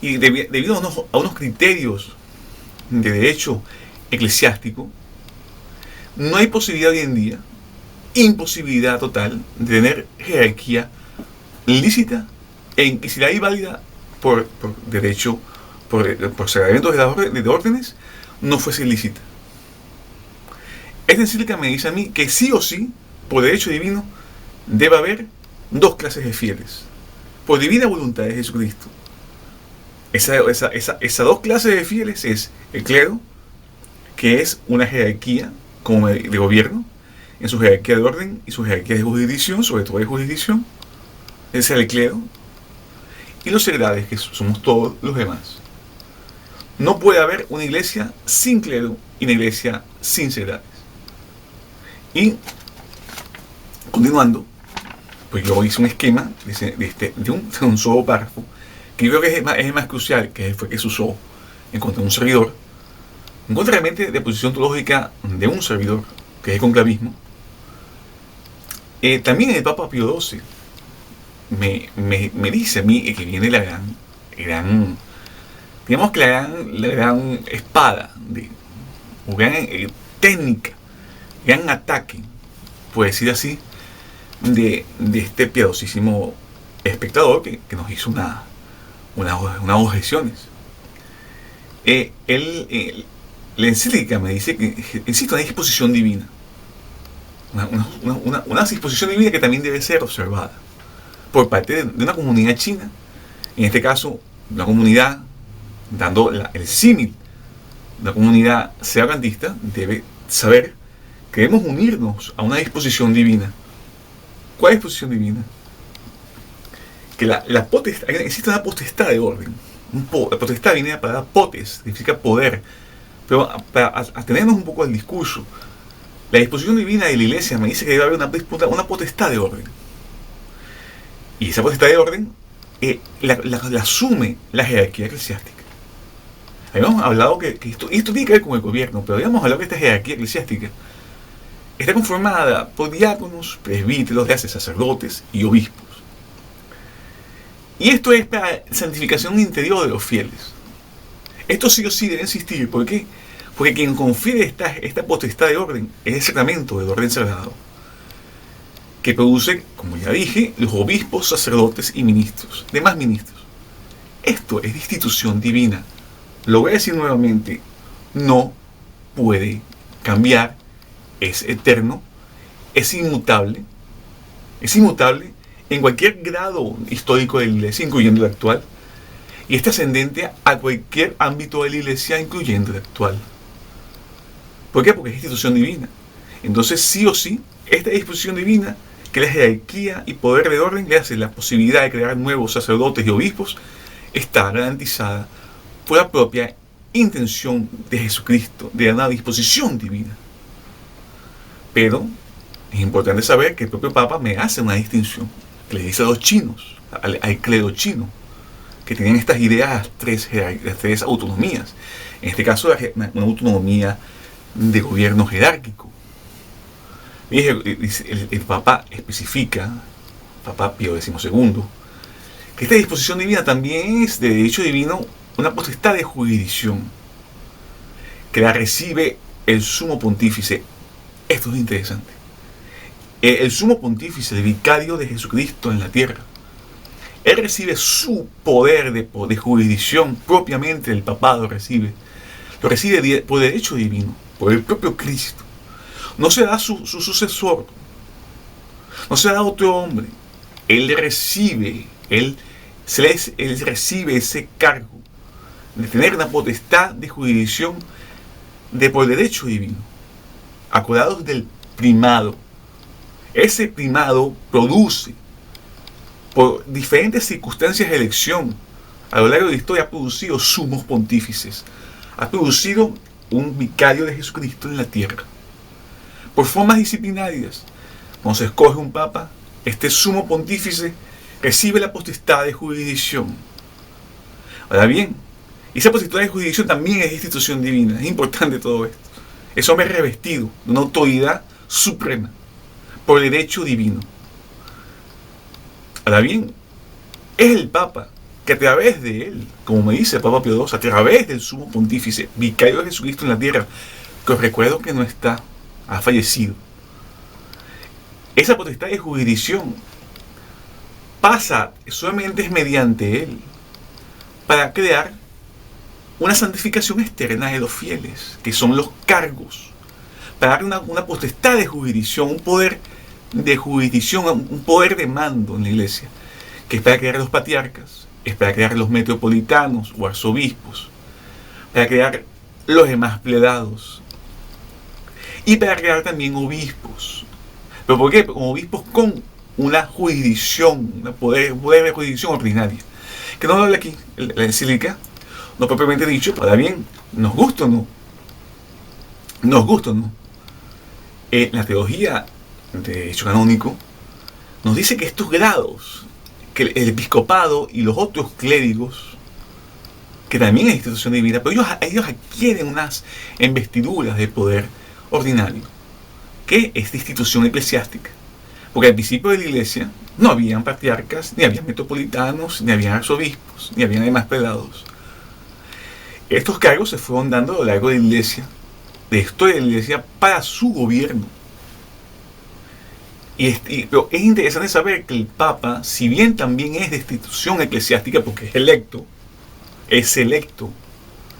y debido a unos criterios de derecho eclesiástico, no hay posibilidad hoy en día, imposibilidad total, de tener jerarquía lícita e inquisibilidad y válida por derecho, por sagramentos de órdenes, no fuese ilícita. Esta encíclica me dice a mí que sí o sí, por derecho divino, debe haber dos clases de fieles, por divina voluntad de Jesucristo. Esas dos clases de fieles es el clero, que es una jerarquía como de gobierno, en su jerarquía de orden y su jerarquía de jurisdicción, sobre todo de jurisdicción, ese es el clero, y los seglares, que somos todos los demás. No puede haber una iglesia sin clero y una iglesia sin seglares. Y, continuando, pues yo hice un esquema de un solo párrafo, que yo creo que es el más crucial, que fue que se usó en contra de un servidor, en contra realmente de la posición teológica de un servidor, que es el conclavismo. También el Papa Pío XII me dice a mí que viene la gran digamos que la gran espada, o gran técnica, gran ataque, por decir así, de este piadosísimo espectador que nos hizo unas objeciones. La encíclica me dice que, insisto, una disposición divina. Una disposición divina que también debe ser observada por parte de una comunidad china, en este caso, una comunidad, dando el símil, una comunidad separatista debe saber que debemos unirnos a una disposición divina. ¿Cuál disposición divina? Que existe una potestad de orden. La potestad viene para potes, significa poder. Pero para atenernos un poco al discurso, la disposición divina de la iglesia me dice que debe haber una potestad de orden. Y esa potestad de orden la asume la jerarquía eclesiástica. Habíamos hablado que esto tiene que ver con el gobierno, pero habíamos hablado que esta jerarquía eclesiástica está conformada por diáconos, presbíteros, sacerdotes y obispos. Y esto es para santificación interior de los fieles. Esto sí o sí debe existir. ¿Por qué? Porque quien confiere esta potestad de orden es el sacramento del orden sagrado, que produce, como ya dije, los obispos, sacerdotes y ministros, demás ministros. Esto es de institución divina. Lo voy a decir nuevamente, no puede cambiar, es eterno, es inmutable en cualquier grado histórico de la Iglesia, incluyendo el actual, y es trascendente a cualquier ámbito de la Iglesia, incluyendo el actual. ¿Por qué? Porque es institución divina. Entonces, sí o sí, esta disposición divina, que la jerarquía y poder de orden le hace la posibilidad de crear nuevos sacerdotes y obispos, está garantizada por la propia intención de Jesucristo, de una disposición divina. Pero es importante saber que el propio Papa me hace una distinción, que le dice a los chinos, al clero chino, que tienen estas ideas, las tres autonomías. En este caso, una autonomía de gobierno jerárquico. El Papa especifica, Papa Pío XII, que esta disposición divina también es de derecho divino una potestad de jurisdicción, que la recibe el sumo pontífice. Esto es interesante. El sumo pontífice, el vicario de Jesucristo en la tierra, él recibe su poder de jurisdicción propiamente, el papado lo recibe por derecho divino, por el propio Cristo. No se da su sucesor, no se da otro hombre. Él recibe ese cargo de tener una potestad de jurisdicción por derecho divino, acordados del primado. Ese primado produce, por diferentes circunstancias de elección, a lo largo de la historia, ha producido sumos pontífices, ha producido un vicario de Jesucristo en la tierra. Por formas disciplinarias, cuando se escoge un papa, este sumo pontífice recibe la potestad de jurisdicción. Ahora bien, esa potestad de jurisdicción también es institución divina, es importante todo esto. Es hombre revestido de una autoridad suprema, por derecho divino. Ahora bien, es el Papa que a través de él, como me dice el Papa Pío II, a través del sumo pontífice, vicario de Jesucristo en la tierra, que os recuerdo que no está, ha fallecido. Esa potestad de jurisdicción pasa, solamente es mediante él, para crear una santificación externa de los fieles, que son los cargos, para dar una potestad de jurisdicción, un poder de jurisdicción, un poder de mando en la iglesia, que es para crear los patriarcas, es para crear los metropolitanos o arzobispos, para crear los demás plegados y para crear también obispos. ¿Pero por qué? Como obispos con una jurisdicción, un poder de jurisdicción ordinaria, que no lo habla aquí la encíclica, no propiamente dicho. Ahora bien, nos gusta o no, la teología de derecho canónico nos dice que estos grados, que el episcopado y los otros clérigos, que también es institución divina, pero ellos adquieren unas investiduras de poder ordinario, que es de institución eclesiástica. Porque al principio de la iglesia no habían patriarcas, ni habían metropolitanos, ni habían arzobispos, ni habían demás prelados. Estos cargos se fueron dando a lo largo de la iglesia, de la historia de la iglesia, para su gobierno. Pero es interesante saber que el Papa, si bien también es de institución eclesiástica, porque es electo,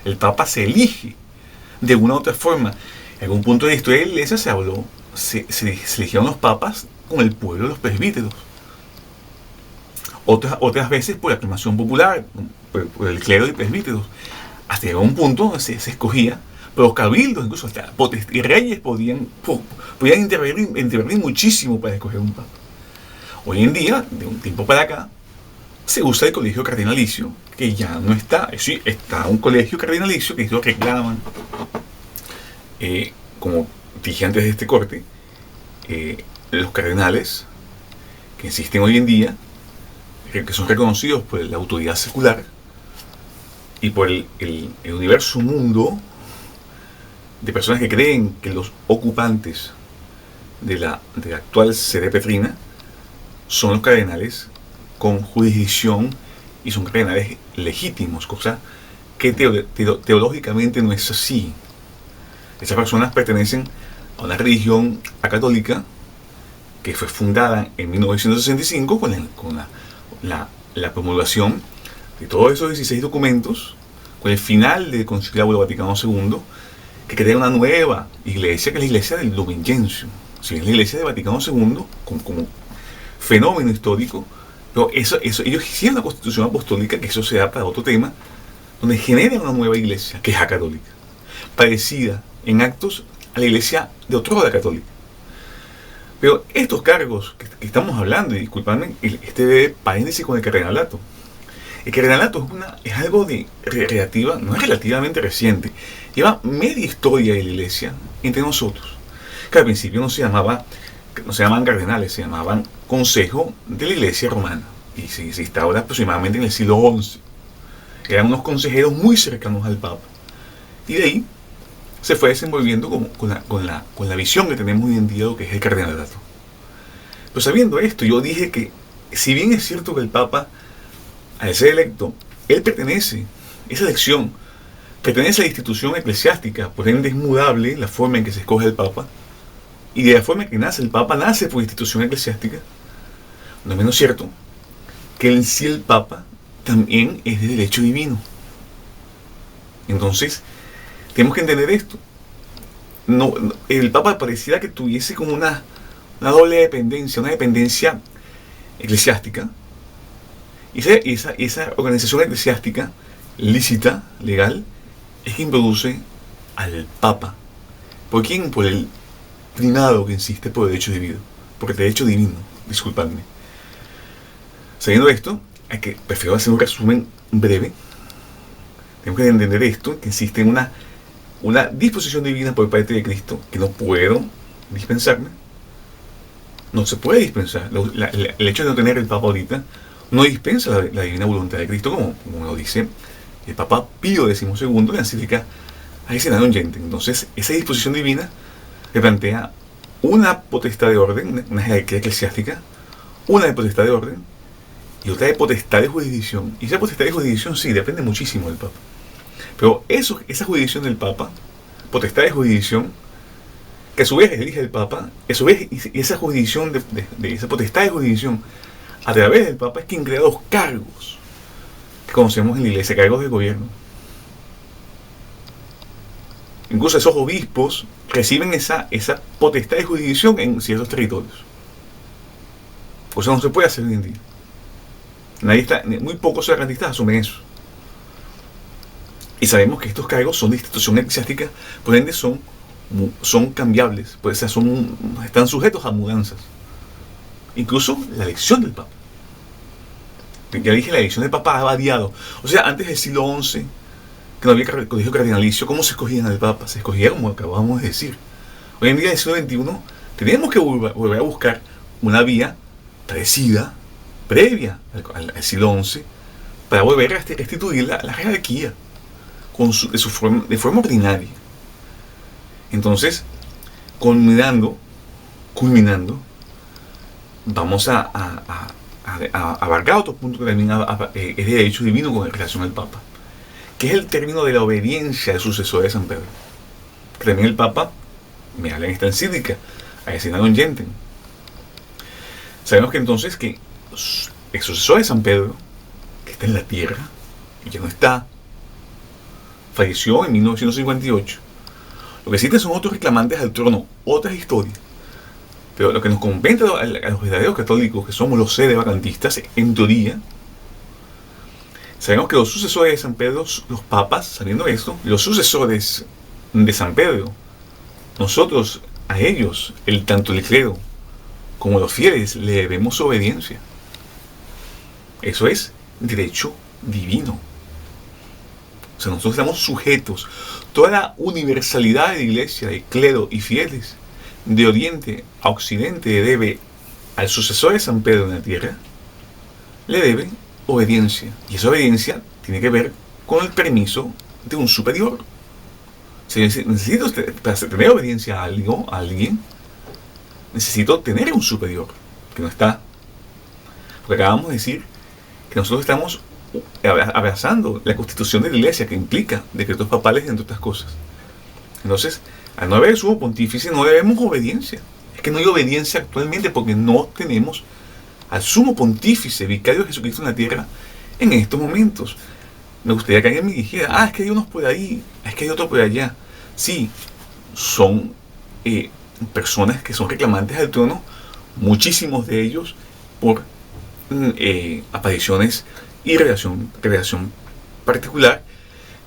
el Papa se elige de una u otra forma. En algún punto de la historia de la iglesia se eligieron los papas con el pueblo de los presbíteros. Otras veces por aclamación popular, por el clero y presbíteros. Hasta llegó un punto donde se escogía, pero los cabildos, incluso hasta y reyes, podían intervenir muchísimo para escoger un papa. Hoy en día, de un tiempo para acá, se usa el colegio cardinalicio, que ya no está. Sí, está un colegio cardinalicio que ellos reclaman, como dije antes de este corte, los cardenales que existen hoy en día, que son reconocidos por la autoridad secular, y por el universo mundo de personas que creen que los ocupantes de la actual sede petrina son los cardenales con jurisdicción y son cardenales legítimos, cosa que teológicamente no es así. Esas personas pertenecen a una religión católica que fue fundada en 1965 con la promulgación de todos esos 16 documentos, con el final del Concilio Vaticano II, que crea una nueva iglesia, que es la iglesia del Lumen Gentium. Si bien la iglesia del Vaticano II, como fenómeno histórico, pero ellos hicieron la constitución apostólica, que eso se da para otro tema, donde generan una nueva iglesia, que es la católica, parecida en actos a la iglesia de otrora católica. Pero estos cargos que estamos hablando, y disculpadme, este paréntesis con el cardenalato. El cardenalato es algo no es relativamente reciente. Lleva media historia de la iglesia entre nosotros. Que al principio no se llamaban cardenales, se llamaban Consejo de la Iglesia Romana. Y se instaura aproximadamente en el siglo XI. Eran unos consejeros muy cercanos al Papa. Y de ahí se fue desenvolviendo con la visión que tenemos hoy en día de lo que es el cardenalato. Pero sabiendo esto, yo dije que, si bien es cierto que el Papa, al ser electo, él pertenece, esa elección, pertenece a la institución eclesiástica, por ende es mudable la forma en que se escoge el Papa, y de la forma en que nace el Papa, nace por institución eclesiástica, no es menos cierto que en sí el Papa también es de derecho divino. Entonces, tenemos que entender esto. El Papa pareciera que tuviese como una doble dependencia, una dependencia eclesiástica. Y esa organización eclesiástica lícita, legal, es quien produce al Papa. ¿Por quién? Por el primado que insiste por el derecho divino. Por el derecho divino, disculpadme. Sabiendo esto, prefiero hacer un resumen breve. Tenemos que entender esto, que existe una disposición divina por parte de Cristo que no puedo dispensarme. No se puede dispensar. El hecho de no tener el Papa ahorita no dispensa la divina voluntad de Cristo, como lo dice el Papa Pío XII en la encíclica Aecinadum Gentium. Entonces, esa disposición divina le plantea una potestad de orden, una jerarquía eclesiástica, una de potestad de orden y otra de potestad de jurisdicción. Y esa potestad de jurisdicción sí depende muchísimo del Papa. Pero esa jurisdicción del Papa, potestad de jurisdicción, que a su vez elige el Papa, a su vez, y esa jurisdicción de esa potestad de jurisdicción a través del Papa es quien crea los cargos que conocemos en la Iglesia, cargos de gobierno. Incluso esos obispos reciben esa potestad de jurisdicción en ciertos territorios. O sea, no se puede hacer hoy en día. Muy pocos sacramentistas asumen eso. Y sabemos que estos cargos son de institución eclesiástica, por ende son cambiables, pues están sujetos a mudanzas. Incluso la elección del Papa. Ya dije, la elección del Papa ha variado. O sea, antes del siglo XI, que no había colegio cardinalicio, ¿cómo se escogían al Papa? Se escogía como acabamos de decir. Hoy en día, en el siglo XXI, tenemos que volver a buscar una vía parecida, previa al siglo XI, para volver a restituir la jerarquía de forma ordinaria. Entonces, culminando, vamos a abarcar otro punto que también es de derecho divino con relación al Papa, que es el término de la obediencia del sucesor de San Pedro. Que también el Papa me habla en esta encíclica, Aecinadum Gentium. Sabemos que entonces que el sucesor de San Pedro, que está en la tierra, y ya no está, falleció en 1958. Lo que existen son otros reclamantes al trono, otras historias. Pero lo que nos compete a los verdaderos católicos, que somos los sedevacantistas, en teoría, sabemos que los sucesores de San Pedro, los papas, sabiendo esto, los sucesores de San Pedro, nosotros a ellos, tanto el clero como los fieles, le debemos obediencia. Eso es derecho divino. O sea, nosotros estamos sujetos. Toda la universalidad de la iglesia, de clero y fieles, de oriente a occidente, debe al sucesor de San Pedro en la tierra, le debe obediencia. Y esa obediencia tiene que ver con el permiso de un superior. Si necesito para tener obediencia a alguien, necesito tener un superior que no está. Porque acabamos de decir que nosotros estamos abrazando la constitución de la iglesia, que implica decretos papales, entre otras cosas. Entonces, al no haber sumo pontífice, no debemos obediencia. Es que no hay obediencia actualmente porque no tenemos al sumo pontífice, vicario de Jesucristo en la tierra, en estos momentos. Me gustaría que alguien me dijera, es que hay unos por ahí, es que hay otros por allá. Sí, son personas que son reclamantes del trono, muchísimos de ellos por apariciones y relación particular,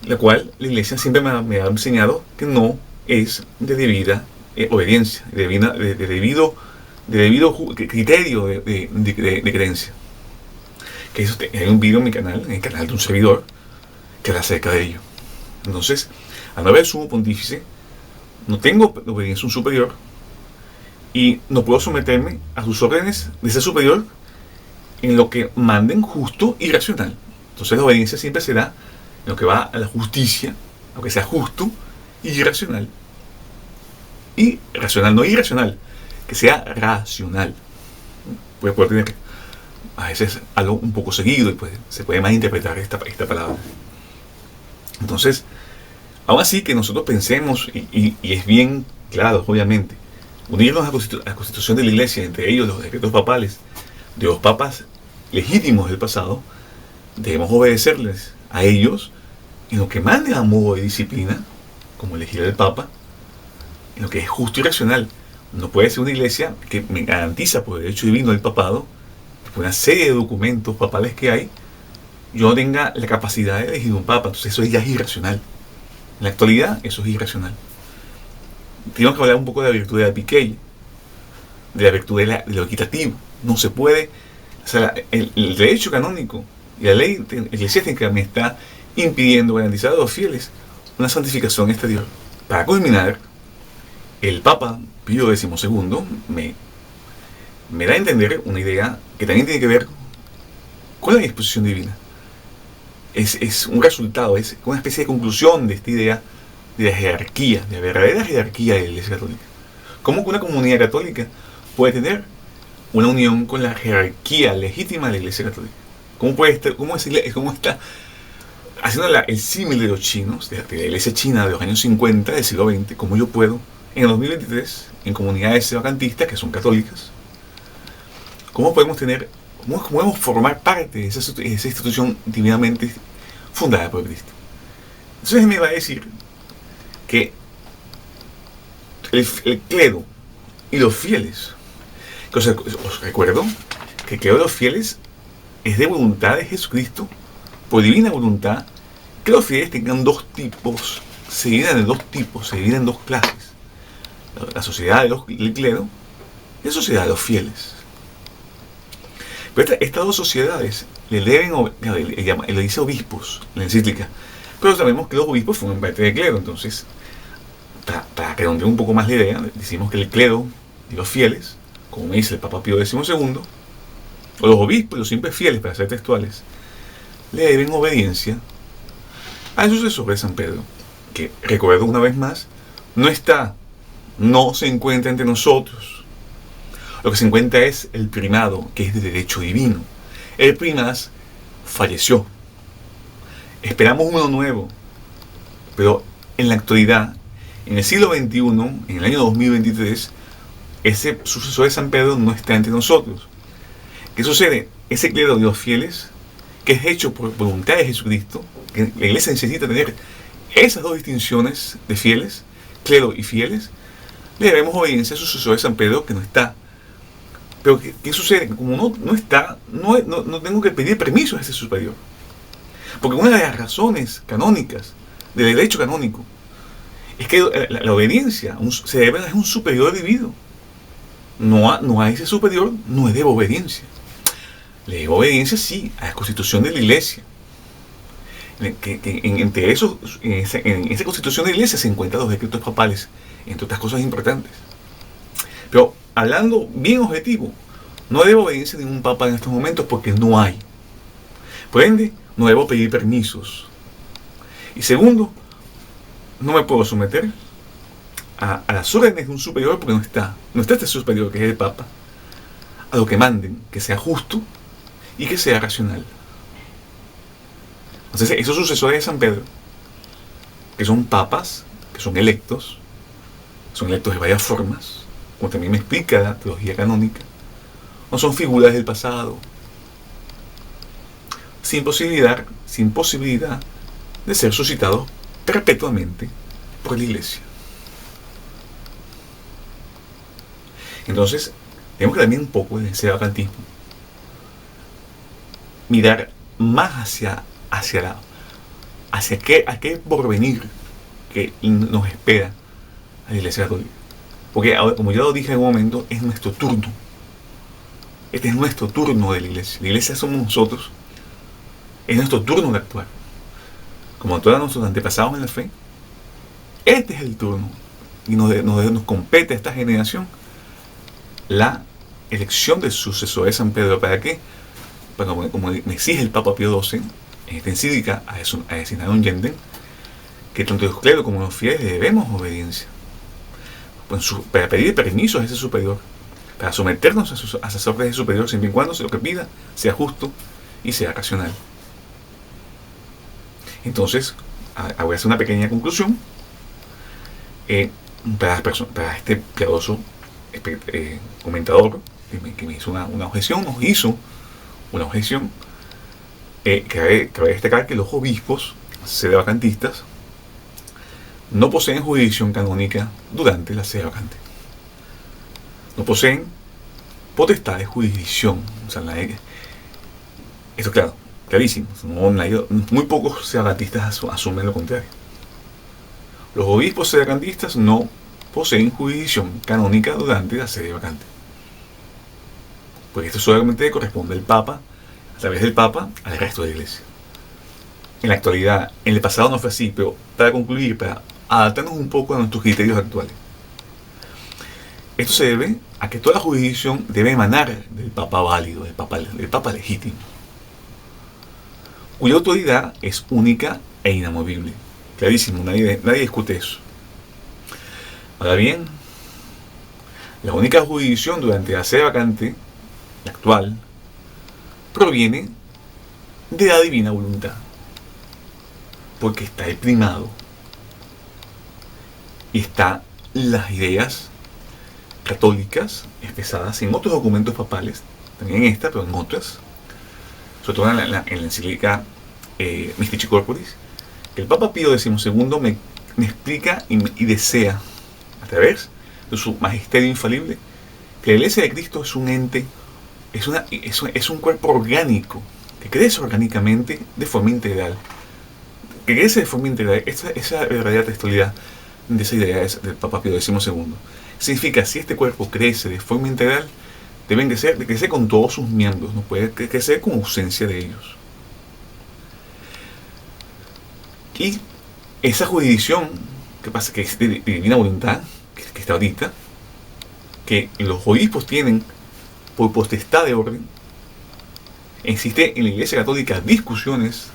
la cual la iglesia siempre me ha enseñado que no es de debida obediencia, de debido criterio de creencia. Que eso hay un video en mi canal, en el canal de un servidor, que habla acerca de ello. Entonces, al no haber sumo pontífice, no tengo obediencia a un superior y no puedo someterme a sus órdenes de ese superior en lo que manden justo y racional. Entonces la obediencia siempre será en lo que va a la justicia, lo que sea justo y racional. Y racional, no irracional, que sea racional. Puede tener a veces algo un poco seguido y se puede malinterpretar esta palabra. Entonces, aún así que nosotros pensemos, y es bien claro, obviamente, unirnos a la constitución de la iglesia, entre ellos los decretos papales de los papas legítimos del pasado, debemos obedecerles a ellos en lo que manden a modo de disciplina, como elegir al papa, en lo que es justo y racional. No puede ser una iglesia que me garantiza por el derecho divino del papado, por una serie de documentos papales que hay, yo no tenga la capacidad de elegir un papa. Entonces eso ya es irracional. En la actualidad eso es irracional. Tenemos que hablar un poco de la virtud de la piqueya, de la virtud de lo equitativo. No se puede, o sea, el derecho canónico y la ley eclesiástica me está impidiendo garantizar a los fieles una santificación exterior. Para culminar, el Papa Pío XII me da a entender una idea que también tiene que ver con la disposición divina. Es un resultado, es una especie de conclusión de esta idea de la jerarquía, de la verdadera jerarquía de la Iglesia Católica. ¿Cómo que una comunidad católica puede tener una unión con la jerarquía legítima de la Iglesia Católica? ¿Cómo está haciendo el símil de los chinos, de la Iglesia china de los años 50 del siglo XX? ¿Cómo yo puedo, en el 2023, en comunidades vacantistas que son católicas, cómo podemos formar parte de esa institución divinamente fundada por Cristo? Entonces me va a decir que el clero y los fieles, que os recuerdo que el clero y los fieles es de voluntad de Jesucristo, por divina voluntad, que los fieles tengan dos tipos, se dividen en dos tipos, se dividen en dos clases: la sociedad del clero y la sociedad de los fieles. Pero estas dos sociedades le dice obispos en la encíclica, pero sabemos que los obispos forman parte del clero. Entonces, para redondear un poco más la idea, decimos que el clero y los fieles, como me dice el Papa Pío XII, o los obispos y los simples fieles, para ser textuales, le deben obediencia al sucesor de San Pedro, que, recuerdo una vez más, no se encuentra entre nosotros. Lo que se encuentra es el primado, que es de derecho divino. El primaz falleció. Esperamos uno nuevo, pero en la actualidad, en el siglo XXI, en el año 2023, ese sucesor de San Pedro no está entre nosotros. ¿Qué sucede? Ese clero de los fieles, que es hecho por voluntad de Jesucristo, que la iglesia necesita tener esas dos distinciones de fieles, clero y fieles, le debemos obediencia al sucesor de San Pedro, que no está. Pero ¿qué sucede? Como no está, no tengo que pedir permiso a ese superior. Porque una de las razones canónicas del derecho canónico es que la obediencia se debe a un superior divino. No a ese superior no le debo obediencia. Le debo obediencia, sí, a la constitución de la iglesia. En esa constitución de la iglesia se encuentran los decretos papales, entre otras cosas importantes. Pero hablando bien objetivo, no debo obediencia a ningún papa en estos momentos porque no hay. Por ende, no debo pedir permisos Y segundo, no me puedo someter a las órdenes de un superior porque no está este superior que es el Papa, a lo que manden, que sea justo y que sea racional. Entonces, esos sucesores de San Pedro, que son papas, que son electos de varias formas, como también me explica la teología canónica, no son figuras del pasado, sin posibilidad de ser suscitados perpetuamente por la Iglesia. Entonces, tenemos que también un poco en ese vacantismo mirar más hacia aquel porvenir que nos espera a la Iglesia Católica. Porque, como ya lo dije en un momento, es nuestro turno. Este es nuestro turno de la Iglesia. La Iglesia somos nosotros. Es nuestro turno de actuar. Como todos nuestros antepasados en la fe, este es el turno. Y nos compete a esta generación la elección del sucesor de San Pedro. ¿Para qué? Como me exige el Papa Pío XII en esta encíclica a Designarum Gentium, que tanto los cleros como los fieles debemos obediencia, para pedir permiso a ese superior, para someternos a sus órdenes superiores, siempre y cuando lo que pida sea justo y sea racional. Entonces, voy a hacer una pequeña conclusión para este piadoso comentador que me hizo una objeción, nos hizo una objeción. Cabe destacar que los obispos sedevacantistas no poseen jurisdicción canónica durante la sede vacante. No poseen potestad de jurisdicción. O sea, esto claro, clarísimo. Muy pocos sedevacantistas asumen lo contrario. Los obispos sedevacantistas no poseen jurisdicción canónica durante la sede vacante. Porque esto solamente corresponde al Papa, a través del Papa, al resto de la Iglesia. En la actualidad, en el pasado no fue así, pero para concluir, para adaptarnos un poco a nuestros criterios actuales. Esto se debe a que toda la jurisdicción debe emanar del Papa válido, del Papa legítimo, cuya autoridad es única e inamovible. Clarísimo, nadie discute eso. Ahora bien, la única jurisdicción durante la sede vacante, la actual, proviene de la divina voluntad, porque está el primado y están las ideas católicas expresadas en otros documentos papales, también en esta, pero en otras, sobre todo en la encíclica Mystici Corporis, que el Papa Pío XII me explica y desea, a través de su magisterio infalible, que la Iglesia de Cristo es un ente, es un cuerpo orgánico, que crece orgánicamente de forma integral. Que crece de forma integral, esa verdadera textualidad de esa idea del Papa Pío XII. Significa, si este cuerpo crece de forma integral, deben crecer con todos sus miembros, no puede crecer con ausencia de ellos. Y esa jurisdicción, que pasa que es de divina voluntad, que está ahorita, que los obispos tienen por potestad de orden, existe en la Iglesia Católica discusiones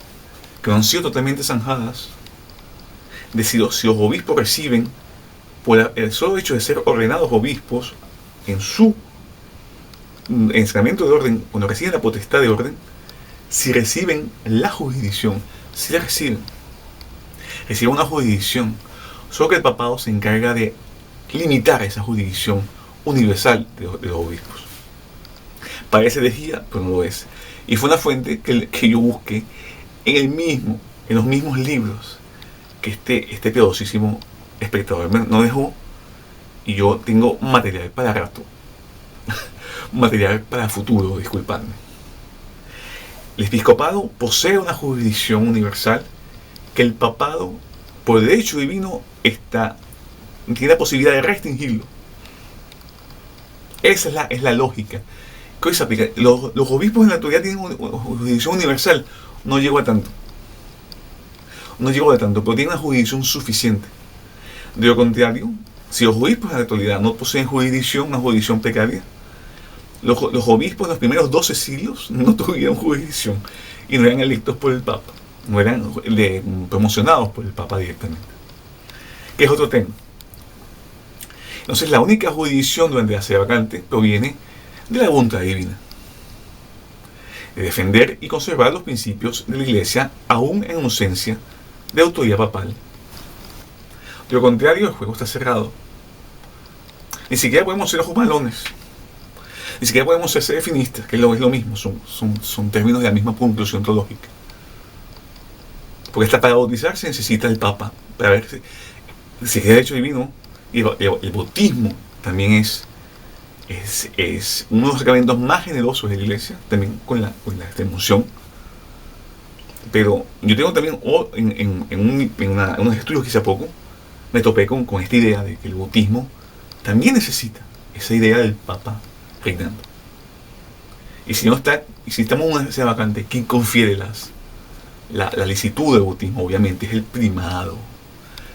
que no han sido totalmente zanjadas de si los obispos reciben, por el solo hecho de ser ordenados obispos, en su sacramento de orden, cuando reciben la potestad de orden, si reciben la jurisdicción, si la reciben una jurisdicción, solo que el papado se encarga de limitar esa jurisdicción universal de los obispos. Parece herejía, pero no lo es. Y fue una fuente que yo busqué en los mismos libros que este piadosísimo espectador nos dejó, y yo tengo material para rato, material para futuro, disculpadme. El episcopado posee una jurisdicción universal que el papado, por derecho divino, tiene la posibilidad de restringirlo. Esa es la lógica. ¿Qué se aplica? Los obispos en la actualidad tienen una jurisdicción universal. No llegó a tanto, pero tienen una jurisdicción suficiente. De lo contrario, si los obispos en la actualidad no poseen una jurisdicción precaria, los obispos en los primeros 12 siglos no tuvieron jurisdicción y no eran electos por el Papa. no eran promocionados por el Papa directamente. Que es otro tema. Entonces la única jurisdicción donde la sede vacante proviene de la voluntad divina, de defender y conservar los principios de la Iglesia aún en ausencia de autoridad papal. De lo contrario, el juego está cerrado. Ni siquiera podemos ser ojos malones, ni siquiera podemos ser definistas, que es lo mismo, son términos de la misma puntuación teológica. Porque hasta para bautizarse necesita el Papa, para ver si es derecho divino. Y el bautismo también es uno de los sacramentos más generosos de la Iglesia, también con la extremaunción. Pero yo tengo también, en unos estudios que hice hace poco, me topé con esta idea de que el bautismo también necesita esa idea del Papa reinando. Y si estamos en una sede vacante, ¿quién confiere la licitud del bautismo? Obviamente es el primado,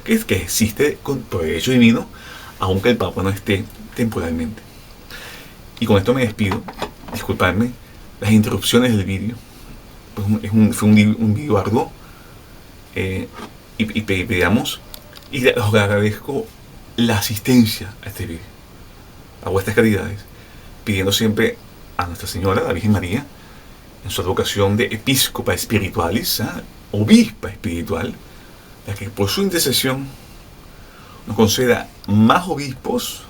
que existe por derecho divino, aunque el Papa no esté temporalmente. Y con esto me despido. Disculpadme las interrupciones del vídeo. Pues fue un vídeo arduo. Y pedamos, y les agradezco la asistencia a este vídeo, a vuestras caridades, pidiendo siempre a Nuestra Señora, la Virgen María, en su advocación de Episcopa Spiritualis, obispa espiritual, la que por su intercesión nos conceda más obispos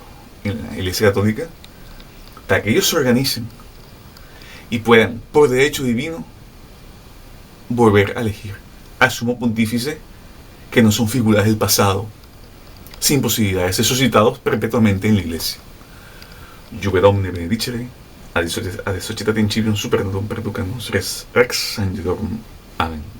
en la Iglesia Católica, para que ellos se organicen y puedan, por derecho divino, volver a elegir al sumo pontífice, que no son figuras del pasado, sin posibilidad de ser suscitados perpetuamente en la Iglesia. Juve Domine benedicere, ad societatem civium super nudum perducamus res, rex angelorum. Amén.